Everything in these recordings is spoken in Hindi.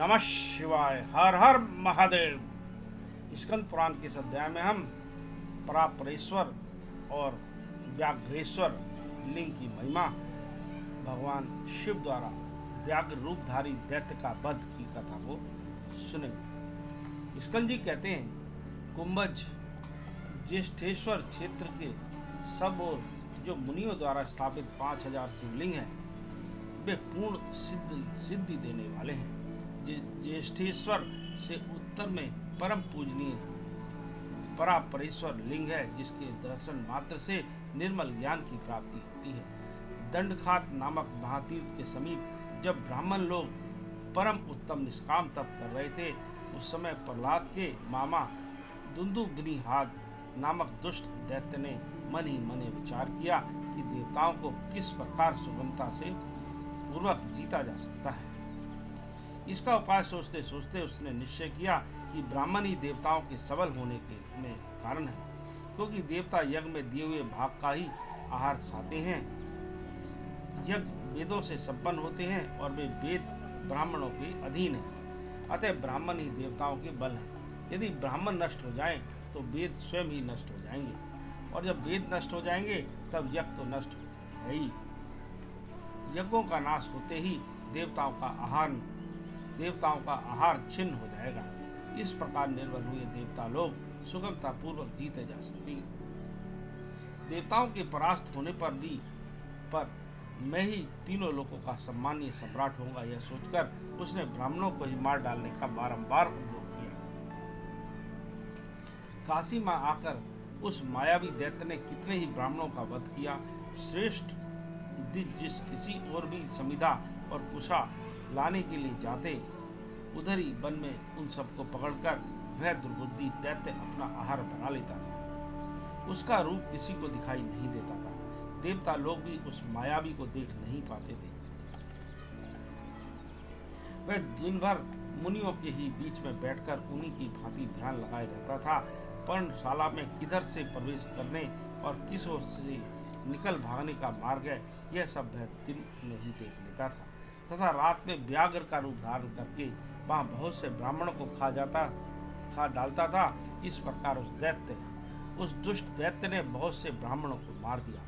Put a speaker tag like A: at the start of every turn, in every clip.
A: नमः शिवाय। हर हर महादेव। स्कंद पुराण के इस अध्याय में हम परापरेश्वर और व्याघ्रेश्वर लिंग की महिमा, भगवान शिव द्वारा व्याघ्र रूपधारी दैत्य का वध की कथा को सुनेंगे। स्कंद जी कहते हैं, कुंभज ज्येष्ठेश्वर क्षेत्र के सब और जो मुनियों द्वारा स्थापित 5000 शिवलिंग हैं, वे पूर्ण सिद्धि देने वाले हैं। ज्येष्ठेश्वर से उत्तर में परम पूजनीय परापरेश्वर लिंग है, जिसके दर्शन मात्र से निर्मल ज्ञान की प्राप्ति होती है। दंडखात नामक महातीर्थ के समीप जब ब्राह्मण लोग परम उत्तम निष्काम तप कर रहे थे, उस समय प्रहलाद के मामा दुंदुभनिहाद नामक दुष्ट दैत्य ने मन ही मन विचार किया कि देवताओं को किस प्रकार सुगमता से पूर्वक जीता जा सकता है। इसका उपाय सोचते सोचते उसने निश्चय किया कि ब्राह्मण ही देवताओं के सबल होने के में कारण है, क्योंकि देवता यज्ञ में दिए हुए भाग का ही आहार खाते हैं। यज्ञ वेदों से संपन्न होते हैं और वे वेद ब्राह्मणों के अधीन हैं। अतः ब्राह्मण ही देवताओं के बल हैं। यदि ब्राह्मण नष्ट हो जाएं तो वेद स्वयं ही नष्ट हो जाएंगे, और जब वेद नष्ट हो जाएंगे तब यज्ञ तो नष्ट है ही। यज्ञों का नाश होते ही देवताओं का आहार छिन्न हो जाएगा। इस प्रकार निर्बल हुए देवता लोग सुगमता पूर्वक जीते जा सकेंगे। देवताओं के परास्त होने पर मैं ही तीनों लोगों का सम्मानीय सम्राट होऊंगा, यह सोचकर उसने ब्राह्मणों को ही मार डालने का बारंबार उद्योग किया। काशी में आकर उस मायावी दैत्य ने कितने ही ब्राह्मणों का वध किया। श्रेष्ठ जिस किसी और भी समिधा और कुशा लाने के लिए जाते, उधर ही वन में उन सबको पकड़कर वह दुर्बुद्धि दैत्य अपना आहार बना लेता था। उसका रूप किसी को दिखाई नहीं देता था। देवता लोग भी उस मायावी को देख नहीं पाते थे। वह दिन भर मुनियों के ही बीच में बैठकर उन्हीं की भांति ध्यान लगाए रहता था। पर्णशाला में किधर से प्रवेश करने और किस ओर से निकल भागने का मार्ग है, यह सब वह दिन में ही देख लेता था, तथा रात में व्याघ्र का रूप धारण करके वहां बहुत से ब्राह्मणों को खा डालता था। इस प्रकार उस दुष्ट दैत्य ने बहुत से ब्राह्मणों को मार दिया।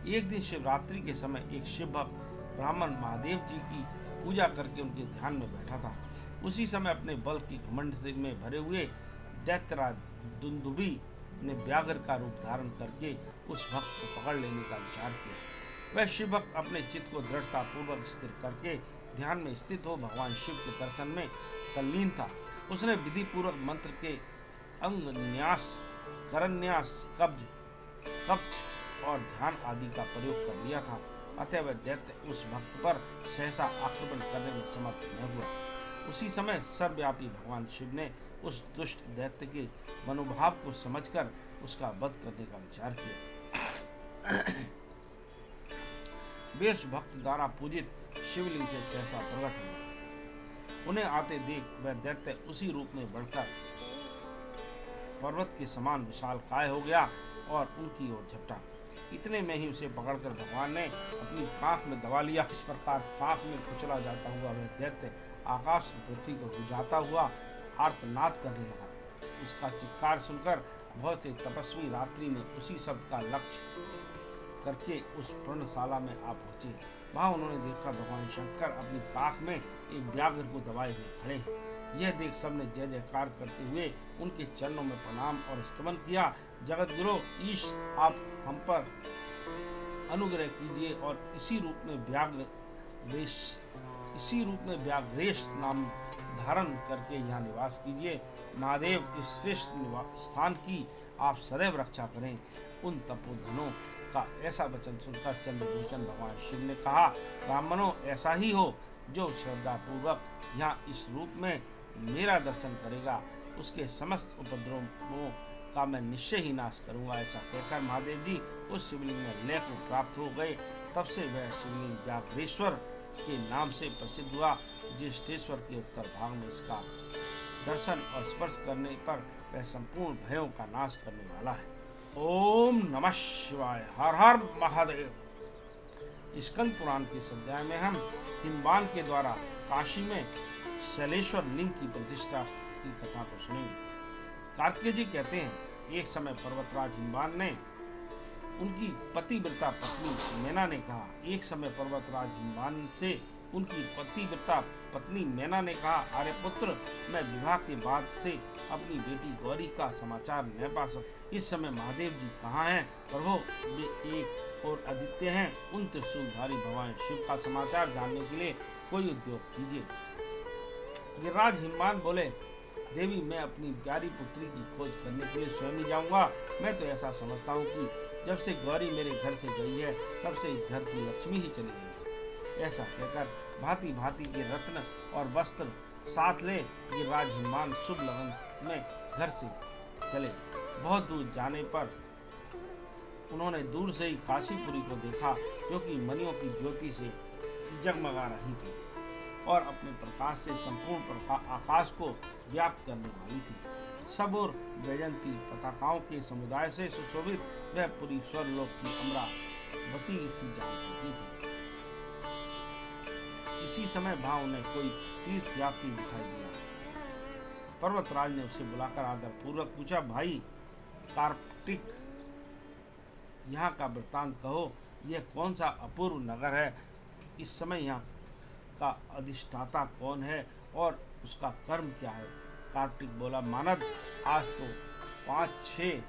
A: एक दिन शिवरात्रि के समय एक शिव भक्त ब्राह्मण महादेव जी की पूजा करके उनके ध्यान में बैठा था। उसी समय अपने बल की घमंड में भरे हुए दैत्यराज दुंदुभी ने व्याघ्र का रूप धारण करके उस भक्त को पकड़ लेने का विचार किया। वह शिव भक्त अपने चित्त को दृढ़ता पूर्वक स्थिर करके ध्यान में स्थित हो भगवान शिव के दर्शन में तल्लीन था। उसने विधि पूर्वक मंत्र के अंग न्यास, करन्यास, कब्ज और ध्यान आदि का प्रयोग कर लिया था। अतः वह दैत्य उस भक्त पर सहसा आक्रमण करने में समर्थ न हुआ। उसी समय सर्वव्यापी भगवान शिव ने उस दुष्ट दैत्य के मनोभाव को समझकर उसका वध करने का विचार किया। वे उस भक्त द्वारा पूजित शिवलिंग से सहसा प्रकट हुआ। उन्हें आते देख वह दैत्य उसी रूप में बढ़कर पर्वत के समान विशाल काय हो गया और उनकी ओर झपटा। इतने में ही उसे पकड़कर भगवान ने अपनी कांख में दबा लिया। इस प्रकार कांख में कुचला जाता हुआ वह दैत्य आकाश पृथ्वी को गुजाता हुआ आर्तनाद करने लगा। उसका चित्कार सुनकर बहुत से तपस्वी रात्रि में उसी शब्द का लक्ष्य करके उस पर्णशाला में आ पहुंचे। वहां उन्होंने देखा भगवान शंकर अपनी काख में एक व्याघ्र को दबाए हुए खड़े हैं। यह देख सबने जय जयकार करते हुए उनके चरणों में प्रणाम और स्तवन किया। जगत गुरु ईश, आप हम पर अनुग्रह कीजिए और इसी रूप में व्याघ्रेश नाम धारण करके यहाँ निवास कीजिए। महादेव, इस श्रेष्ठ स्थान की आप सदैव रक्षा करें। उन तपोधनों का ऐसा वचन सुनकर चंद्रभूषण भगवान शिव ने कहा, ब्राह्मणों, ऐसा ही हो जो श्रद्धा पूर्वक यहाँ इस रूप में मेरा दर्शन करेगा, उसके समस्त उपद्रवों का मैं निश्चय ही नाश करूंगा। ऐसा कहकर महादेव जी उस शिवलिंग में लय को प्राप्त हो गए। तब से वह शिवलिंग व्याघ्रेश्वर के नाम से प्रसिद्ध हुआ। ज्येष्ठेश्वर के उत्तर भाग में इसका दर्शन और स्पर्श करने पर वह संपूर्ण भयों का नाश करने वाला है। ओम नमः शिवाय। हर हर महादेव। स्कंद पुराण के इस अध्याय में हम हिमवान के द्वारा काशी में शैलेश्वर लिंग की प्रतिष्ठा की कथा को सुनेंगे। कार्तिकेय जी कहते हैं, एक समय पर्वतराज हिमवान ने उनकी पतिव्रता पत्नी मैना ने कहा, एक समय पर्वतराज हिमवान से उनकी पतिव्रता पत्नी मैना ने कहा, आर्यपुत्र, मैं विवाह के बाद से अपनी बेटी गौरी का समाचार न पा सकता। इस समय महादेव जी कहाँ हैं? प्रभु, वे एक और आदित्य हैं। उन त्रिशूलधारी भगवान शिव का समाचार जानने के लिए कोई उद्योग कीजिए। गिरिराज हिमवान बोले, देवी, मैं अपनी प्यारी पुत्री की खोज करने के लिए स्वयं ही जाऊंगा। मैं तो ऐसा समझता हूँ कि जब से गौरी मेरे घर से गई है, तब से इस घर की लक्ष्मी ही चली गई है। ऐसा कहकर भांति भांति के रत्न और वस्त्र साथ ले गिरिराज हिमवान शुभ लगन में घर से चले। बहुत दूर जाने पर उन्होंने दूर से ही काशीपुरी को देखा, जो कि मणियों की ज्योति से जगमगा रही थी और अपने प्रकाश से संपूर्ण आकाश को व्याप्त करने वाली थी। सब और वैजंती पताकाओं के समुदाय से सुशोभित वह पूरी स्वर्गलोक की अमरावती सी जान पड़ती थी। इसी समय वहां उन्हें कोई तीर्थयात्री दिखाई दिया। पर्वतराज ने उसे बुलाकर आदर पूर्वक पूछा, भाई कार्तिक, यहाँ का वृत्तांत कहो। यह कौन सा अपूर्व नगर है? इस समय यहाँ का अधिष्ठाता कौन है और उसका कर्म क्या है? कार्तिक बोला, मानद, आज तो 5-6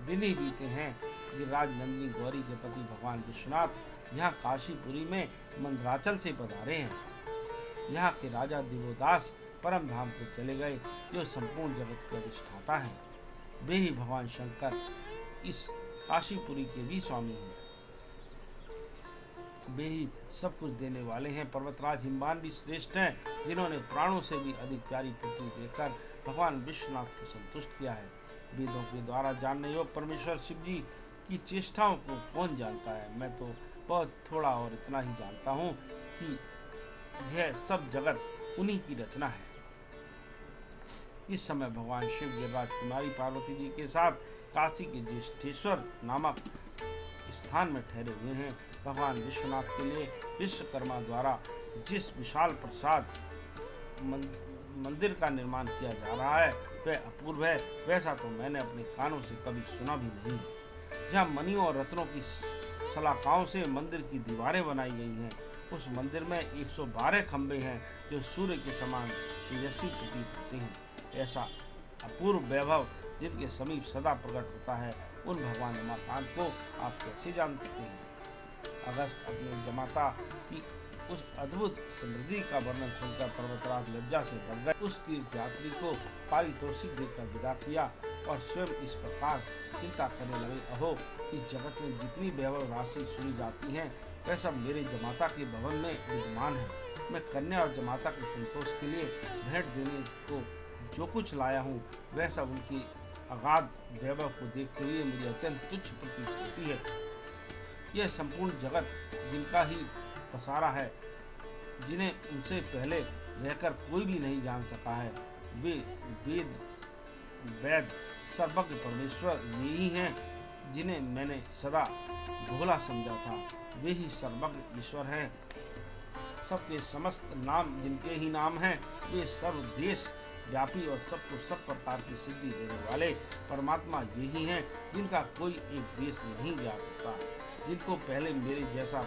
A: दिन ही बीते हैं। गिरिराज नंदिनी गौरी के पति भगवान विश्वनाथ यहाँ काशीपुरी में मंदराचल से पधारे हैं। यहाँ के राजा दिवोदास परम धाम को चले गए, जो संपूर्ण जगत के अधिष्ठाता हैं। वे ही भगवान शंकर इस काशीपुरी के भी स्वामी हैं। वे ही सब कुछ देने वाले हैं। पर्वतराज हिमवान भी श्रेष्ठ हैं, जिन्होंने प्राणों से भी अधिक प्यारी पुत्री देकर भगवान विश्वनाथ को संतुष्ट किया है। वेदों के द्वारा जानने योग्य परमेश्वर शिव जी की चेष्टाओं को कौन जानता है? मैं तो बहुत थोड़ा और इतना ही जानता हूँ कि यह सब जगत उन्हीं की रचना है। इस समय भगवान शिव गिरिराज कुमारी पार्वती जी के साथ काशी के ज्येष्ठेश्वर नामक स्थान में ठहरे हुए हैं। भगवान विश्वनाथ के लिए विश्वकर्मा द्वारा जिस विशाल प्रसाद मंदिर का निर्माण किया जा रहा है, वह अपूर्व है। वैसा तो मैंने अपने कानों से कभी सुना भी नहीं है। जहाँ मणियों और रत्नों की सलाखाओं से मंदिर की दीवारें बनाई गई हैं, उस मंदिर में 112 खंभे हैं, जो सूर्य के समान तेजस्वी प्रतीत होते हैं। ऐसा अपूर्व वैभव जिनके समीप सदा प्रकट होता है, उन भगवान उमाकांत को आप कैसे जान सकते हैं? अगस्त अपने जमाता की उस अद्भुत समृद्धि का वर्णन सुनकर पर्वतराज लज्जा से दब गए। उस तीर्थयात्री को पारितोषिक देकर विदा किया और स्वयं इस प्रकार चिंता करने लगे, अहो, इस जगत में जितनी वैभव राशि सुनी जाती है, वह सब मेरे जमाता के भवन में विद्यमान है। मैं कन्या और जमाता के संतोष के लिए भेंट देने को जो कुछ लाया हूँ, वह सब उनकी अगाध वैभव को देखते हुए मुझे अत्यंत तुच्छ प्रतीत होती है। यह संपूर्ण जगत जिनका ही पसारा है, जिन्हें उनसे पहले रहकर कोई भी नहीं जान सका है, वे वेद वैद सर्वज्ञ परमेश्वर ये ही हैं, जिन्हें मैंने सदा भोला समझा था। वे ही सर्वज्ञ ईश्वर हैं। सबके समस्त नाम जिनके ही नाम हैं, वे सर्व देश व्यापी और सबको सब प्रकार की सिद्धि देने वाले परमात्मा यही हैं, जिनका कोई एक देश नहीं जा सकता। जिनको पहले मेरे जैसा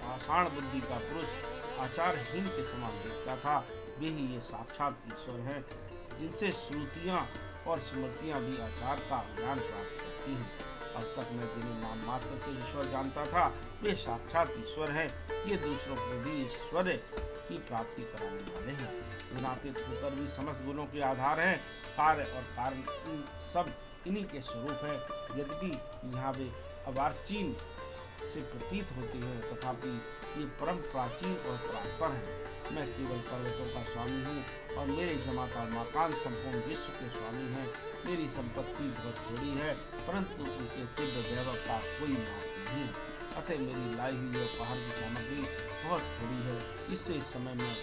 A: आषाढ़ बुद्धि का पुरुष आचारहीन के समान देखता था, वे ही ये साक्षात ईश्वर हैं, जिनसे श्रुतियाँ और स्मृतियाँ भी आचार का ज्ञान प्राप्त करती हैं। अब तक मैं जिन्हें नाम मात्र से ईश्वर जानता था, वे साक्षात ईश्वर हैं। ये दूसरों को भी ईश्वर की प्राप्ति कराने वाले हैं। गुणातीत होकर भी समस्त गुणों के आधार हैं। कार्य और कारण सब इन्हीं के स्वरूप है। यद्यपि यहाँ वे अवार्चीन से प्रतीत होते हैं, तथापि ये परम प्राचीन और परात्पर हैं। मैं केवल पर्वतों का स्वामी हूँ और मेरे जमाता उमाकांत संपूर्ण विश्व के स्वामी हैं। मेरी संपत्ति बहुत थोड़ी है, परंतु उनके तीव्र वैभव का कोई माप नहीं। अतः मेरी लाई हुई उपहार की सामग्री बहुत थोड़ी है। इससे इस समय मैं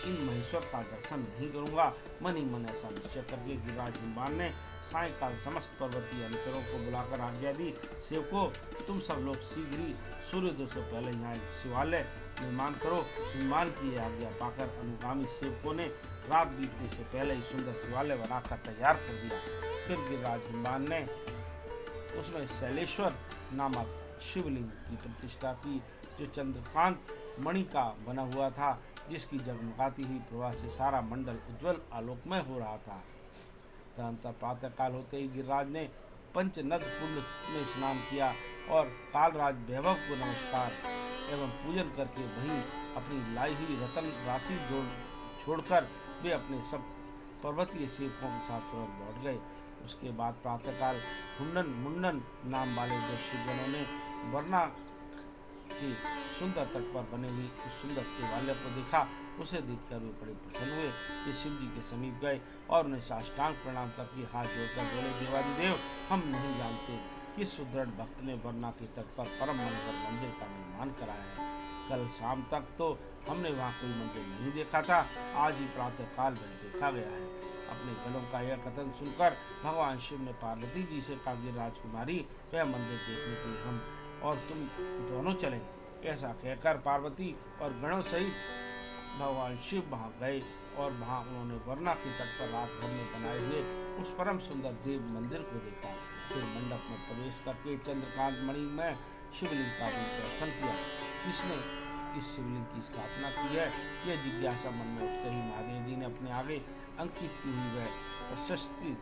A: इन महेश्वर का दर्शन नहीं करूँगा। मन ही मन ऐसा निश्चय करके गिरिराज हिमवान ने सायंकाल समस्त पर्वतीय अनुचरों को बुलाकर आज्ञा दी, सेवकों, तुम सब लोग शीघ्र ही सूर्योदय से पहले यहाँ शिवालय निर्माण करो। निर्माण की आज्ञा पाकर अनुगामी सेवकों ने रात बीतने से पहले ही सुंदर शिवालय बनाकर तैयार कर दिया। फिर गिरिराज हिमवान ने उसमें शैलेश्वर नामक शिवलिंग की प्रतिष्ठा की, जो चंद्रकांत मणि का बना हुआ था, जिसकी जगमगाती हुई प्रभा से सारा मंडल उज्जवल आलोकमय हो रहा था। तदनंतर प्रातःकाल होते ही गिरिराज ने पंचनद कुंड में स्नान किया और कालराज वैभव को नमस्कार एवं पूजन करके वहीं अपनी लाई हुई रतन राशि छोड़कर वे अपने सब पर्वतीय सेवकों के साथ तुरंत लौट गए। उसके बाद प्रातःकाल मुंडन नाम वाले दो शिवजनों ने वरना के सुंदर तट पर बने हुए उस सुंदर शिवालय को देखा। उसे देखकर वे बड़े प्रसन्न हुए। वे शिव जी के समीप गए और उन्हें साष्टांग प्रणाम करके हाथ जोड़कर बोले, देवादिदेव, हम नहीं जानते किस सुदृढ़ भक्त ने वरना के तट पर परम मनोहर मंदिर का निर्माण कराया है। कल शाम तक तो हमने वहाँ कोई मंदिर नहीं देखा था, आज ही प्रातः काल में देखा गया है। अपने गलों का यह कथन सुनकर भगवान शिव ने पार्वती जी से कहा, राजकुमारी, वह मंदिर देखने के लिए हम और तुम दोनों चले। ऐसा कहकर पार्वती और गणों सहित भगवान शिव वहाँ गए और वहाँ उन्होंने वरना के तट पर रात भर में बनाए हुए उस परम सुंदर देव मंदिर को देखा। फिर मंडप में प्रवेश करके चंद्रकांत मणि में शिवलिंग का भी दर्शन किया। किसने इस शिवलिंग की स्थापना की है, यह जिज्ञासा मन में उठते ही महादेव जी ने अपने आगे अंकित की हुई वह प्रशस्ति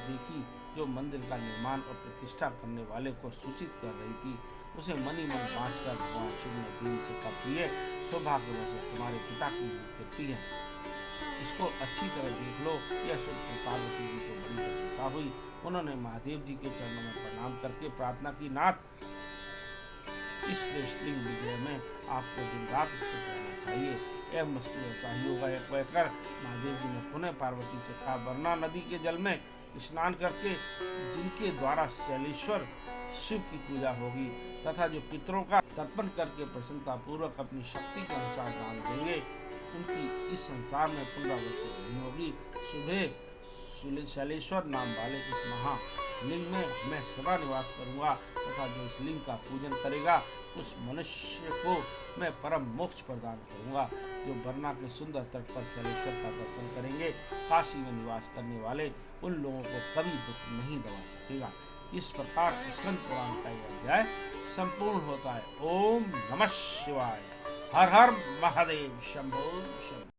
A: देखी, जो मंदिर का निर्माण और प्रतिष्ठा करने वाले को सूचित कर रही थी। उसे मनी मन बाँचकर भगवान शिव ने दिल से कहा, प्रिय, सौभाग्य से तुम्हारे पिता की कीर्ति है, इसको अच्छी तरह देख लो। यह सुनकर पार्वती जी को बड़ी प्रसन्नता हुई। उन्होंने महादेव जी के चरणों में प्रणाम करके प्रार्थना की, नाथ, इस श्रेष्ठलिंग विग्रह में आपको दिन रात स्थित रहना चाहिए। एवं वस्तु ऐसा ही होगा। एक कहकर महादेव जी ने पुनः पार्वती से कहा, वरना नदी के जल में स्नान करके जिनके द्वारा शैलेश्वर शिव की पूजा होगी तथा जो पितरों का तर्पण करके प्रसन्नता पूर्वक अपनी शक्ति के अनुसार दान देंगे, उनकी इस संसार में पुनरावृत्ति नहीं होगी। सुबह शैलेश्वर नाम वाले इस महालिंग में मैं सदा निवास करूंगा तथा जो इस लिंग का पूजन करेगा उस मनुष्य को मैं परम मोक्ष प्रदान करूंगा। जो वरना के सुंदर तट पर शैलेश्वर का दर्शन करेंगे, काशी में निवास करने वाले उन लोगों को कभी दुख नहीं दबा सकेगा। इस प्रकार स्कंद पुराण का यह अध्याय संपूर्ण होता है। ओम नमः शिवाय। हर हर महादेव। शंभो शंभो।